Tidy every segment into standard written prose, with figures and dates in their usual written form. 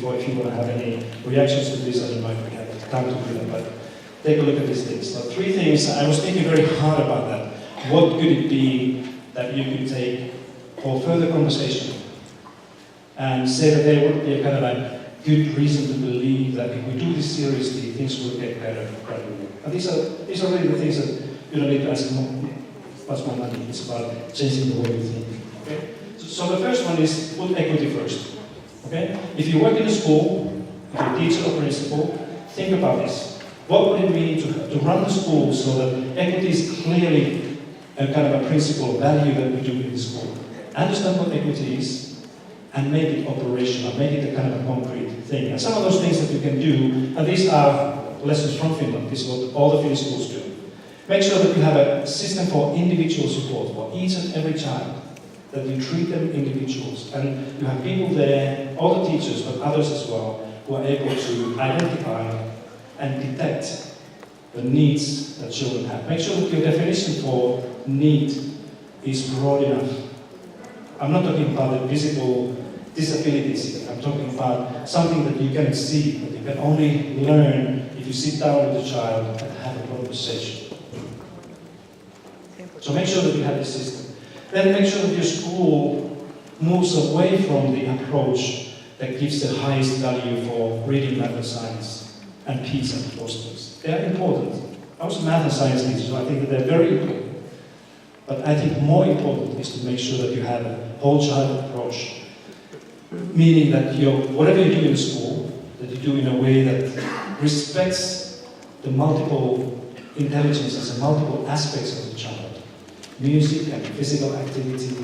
before if you want to have any reactions to this. I don't know if we have time to do that, but take a look at these things. So 3 things, I was thinking very hard about that. What could it be that you could take for further conversation and say that there would be a kind of a good reason to believe that if we do this seriously, things will get better gradually. And these are really the things that you don't need to ask much more money. It's about changing the way we think. Okay? So the first one is put equity first. Okay? If you work in a school, if you're a teacher or principal, think about this. What would it mean to run the school so that equity is clearly a kind of a principle, value that we do in the school? Understand what equity is and make it operational, make it a kind of a concrete thing. And some of those things that you can do, and these are lessons from Finland, this is what all the Finnish schools do. Make sure that you have a system for individual support for each and every child, that you treat them individuals. And you have people there, all the teachers, but others as well, who are able to identify and detect the needs that children have. Make sure that your definition for need is broad enough. I'm not talking about the visible disabilities. I'm talking about something that you can see, that you can only learn if you sit down with the child and have a conversation. So make sure that you have this system. Then make sure that your school moves away from the approach that gives the highest value for reading, math, and science, and PISA and posters. They are important. I was a math and science teacher, so I think that they're very important. But I think more important is to make sure that you have a whole child approach, meaning that whatever you do in school, that you do in a way that respects the multiple intelligences and multiple aspects of the child. Music and physical activity,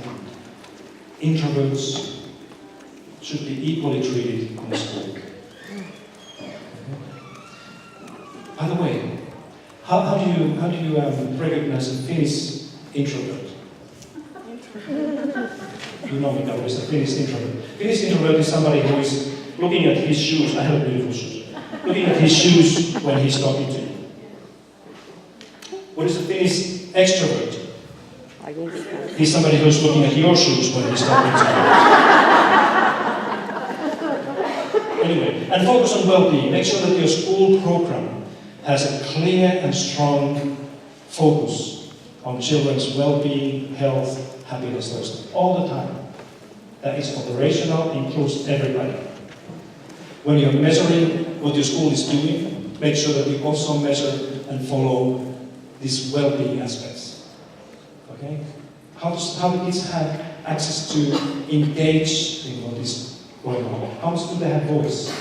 introverts should be equally treated in the school. By the way, how do you recognize a Finnish introvert? You know me, that is a Finnish introvert. Finnish introvert is somebody who is looking at his shoes. I have beautiful shoes. Looking at his shoes when he's talking to you. What is a Finnish extrovert? He's somebody who's looking at your shoes when he's talking to you. Anyway, and focus on well-being. Make sure that your school program has a clear and strong focus on children's well-being, health, happiness, those things, all the time. That is operational, includes everybody. When you're measuring what your school is doing, make sure that you also measure and follow these well-being aspects. Okay? How do kids have access to engage in what is going on? How much do they have voice?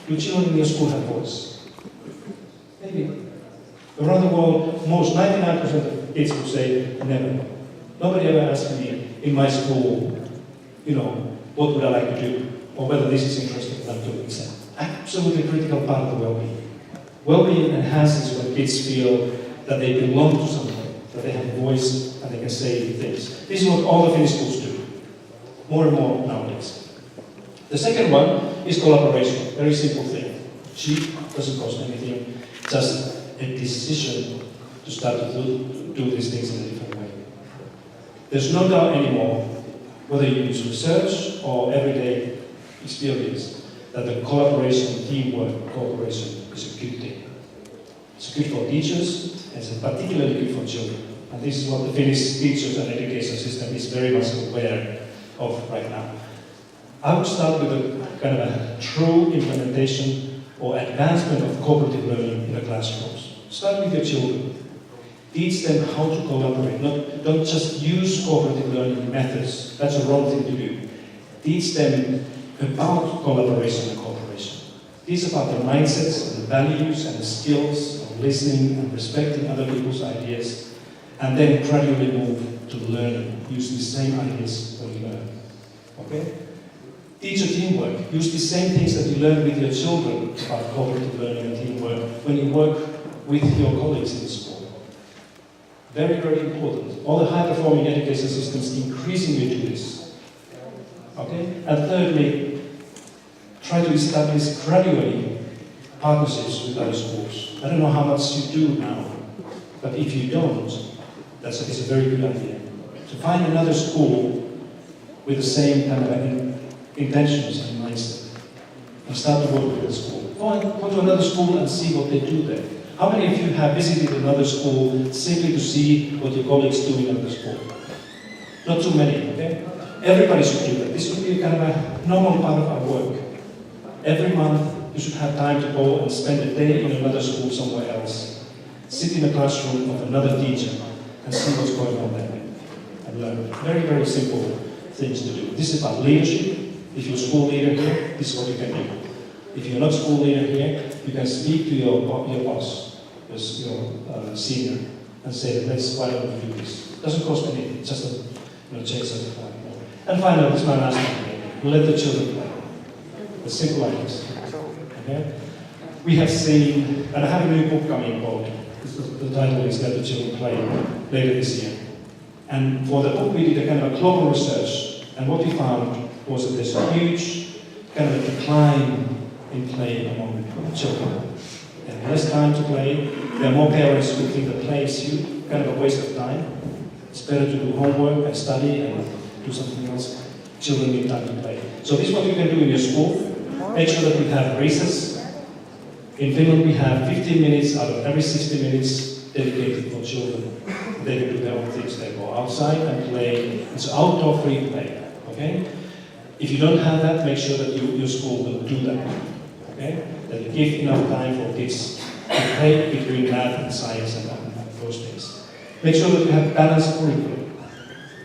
Do children in your school have voice? Maybe. Around the world, most 99% of kids would say never. Nobody ever asked me in my school, what would I like to do, or whether this is interesting what I'm doing. It's an absolutely critical part of the well-being. Well-being enhances when kids feel that they belong to something, that they have a voice and they can say things. This is what all the Finnish schools do, more and more nowadays. The second one is collaboration, very simple thing. Cheap, doesn't cost anything, just a decision to start to do these things in a different way. There's no doubt anymore, whether you use research or everyday experience, that the collaboration, teamwork, cooperation is a good thing. It's good for teachers, and it's particularly good for children. And this is what the Finnish teachers and education system is very much aware of right now. I would start with a kind of a true implementation or advancement of cooperative learning in the classrooms. Start with your children. Teach them how to collaborate. Don't just use cooperative learning methods. That's a wrong thing to do. Teach them about collaboration and cooperation. Teach about the mindsets and the values and the skills of listening and respecting other people's ideas, and then gradually move to learning. Use the same ideas when you learn. Okay? Teacher teamwork. Use the same things that you learn with your children about cooperative learning and teamwork when you work with your colleagues in school. Very, very important. All the high-performing education systems increasingly do this. Okay? And thirdly, try to establish gradually partnerships with other schools. I don't know how much you do now, but if you don't, it's a very good idea. To find another school with the same kind of intentions and mindset. and start to work with the school. Go to another school and see what they do there. How many of you have visited another school simply to see what your colleagues do in another school? Not too many, okay? Everybody should do that. This should be kind of a normal part of our work. Every month, you should have time to go and spend a day in another school somewhere else. Sit in a classroom of another teacher and see what's going on there. And learn. Very, very simple things to do. This is about leadership. If you're a school leader here, this is what you can do. If you're not a school leader here, you can speak to your boss, your senior, and say, why don't we do this? It doesn't cost anything, just a change of time. And finally, this is my last thing. Let the children play. It's simple like this. Okay? We have seen, and I have a new book coming called, the title is Let the Children Play, later this year. And for the book we did a kind of a global research, and what we found was that there's a huge kind of a decline in play among children. They have less time to play. There are more parents who think that play is kind of a waste of time. It's better to do homework and study and do something else. Children need time to play. So this is what you can do in your school. Make sure that we have recess. In Finland we have 15 minutes out of every 60 minutes dedicated for children. They can do their own things. They go outside and play. It's outdoor free play. Okay? If you don't have that, make sure that your school will do that. Okay? That you give enough time for kids to play between math and science and those things. Make sure that you have balanced curriculum.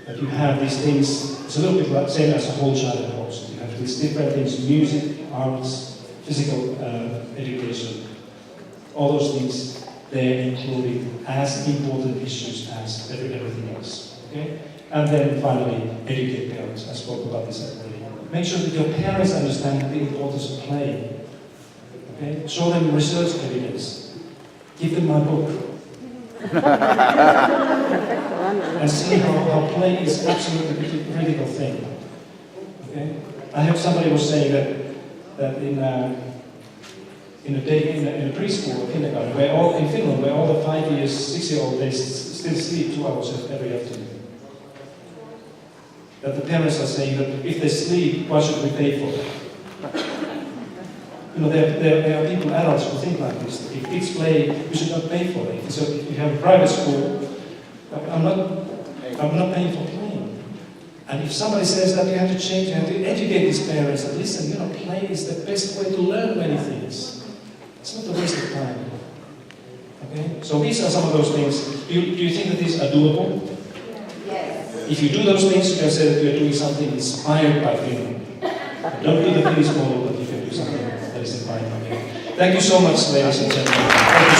That you have these things. It's a little bit like same as a whole child course. You have these different things: music, arts, physical education. All those things, they're included as important issues as everything else. Okay? And then finally, educate parents. I spoke about this already. Make sure that your parents understand the importance of play. Okay? Show them research evidence. Give them my book. And see how play is absolutely a critical thing. Okay? I heard somebody was saying that in a preschool or kindergarten, in Finland, where all the 5 years, 6-year-old, they still sleep 2 hours every afternoon. That the parents are saying that if they sleep, why should we pay for it? There are people, adults, who think like this. If kids play, we should not pay for it. So if you have a private school, I'm not paying for playing. And if somebody says that, you have to change, you have to educate these parents that, listen, play is the best way to learn many things. It's not a waste of time. Okay? So these are some of those things. Do you think that these are doable? Yes. If you do those things, you can say that you're doing something inspired by Finland. Don't do the Finnish model, but you can do something that is inspired by Finland. Thank you so much, ladies and gentlemen.